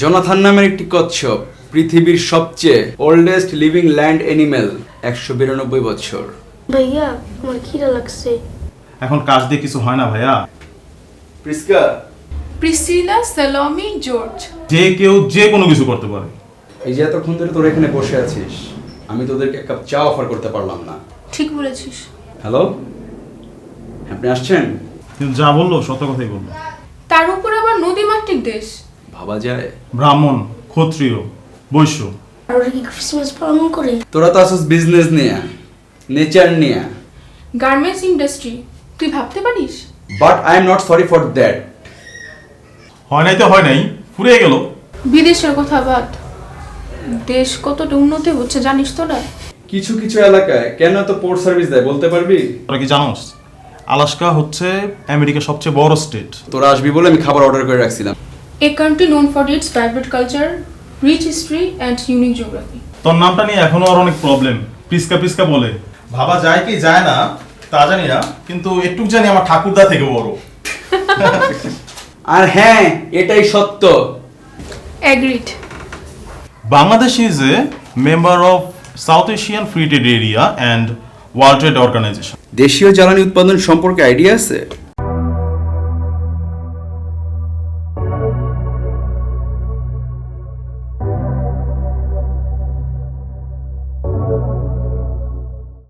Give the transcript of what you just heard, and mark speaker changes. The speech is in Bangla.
Speaker 1: জোনাথন নামের একটি কচ্ছপ, পৃথিবীর সবচেয়ে ওল্ডেস্ট লিভিং ল্যান্ড অ্যানিমেল, 192 বছর।
Speaker 2: ভাইয়া আমার খিদা লাগছে।
Speaker 3: এখন কাজ দিয়ে কিছু হয় না ভাইয়া।
Speaker 1: প্রিস্কা,
Speaker 4: প্রিসিলা, সালোমি, জর্জ।
Speaker 3: যে কেউ যে কোনো কিছু করতে পারে।
Speaker 1: এই যে এতক্ষণ ধরে তোরা এখানে বসে আছিস, আমি তোদেরকে এক কাপ চা অফার করতে পারলাম না।
Speaker 4: ঠিক বলেছিস।
Speaker 1: হ্যালো, আপনি আসছেন?
Speaker 3: কিন্তু যা বললো সত্য কথাই বললো।
Speaker 4: তার উপর আবার নদীমাতৃক দেশ।
Speaker 1: ভাবা যায়।
Speaker 3: ব্রাহ্মণ, ক্ষত্রিয়, বৈশ্য।
Speaker 2: আর ওরা কি ক্রিসমাস পালন করে?
Speaker 1: তোরা তো আসছিস বিজনেস নিয়ে, নেচার নিয়ে।
Speaker 4: গার্মেন্টস ইন্ডাস্ট্রি, তুই ভাবতে পারিস?
Speaker 1: But I am not sorry for that.
Speaker 3: হয় নাই তো হয় নাই, ফুরিয়ে গেল।
Speaker 4: বিদেশের কথা বাদ, দেশ কতটা উন্নতি হচ্ছে জানিস তোরা?
Speaker 1: কিছু কিছু এলাকায় কেন এত পোর্ট সার্ভিস দেয় বলতে পারবি?
Speaker 3: তোরা কি জানোস আলাস্কা হচ্ছে আমেরিকার সবচেয়ে বড় স্টেট।
Speaker 1: তোরা আসবি বলে আমি খাবার অর্ডার করে রাখছিলাম।
Speaker 4: A country known for its vibrant culture, rich history and unique geography.
Speaker 3: তোর নামটা নিয়ে এখনো আর অনেক প্রবলেম। পিসকা পিসকা বলে ভাবা যায় কি যায় না তা জানি না, কিন্তু একটু জানি আমার ঠাকুরদা থেকে বড়।
Speaker 1: আর হ্যাঁ, এটাই সত্য।
Speaker 4: Agreed.
Speaker 3: Bangladesh is a member of South Asian Free Trade Area and World Trade Organization.
Speaker 1: দেশীয় জ্বালানি উৎপাদন সম্পর্কে আইডিয়া আছে?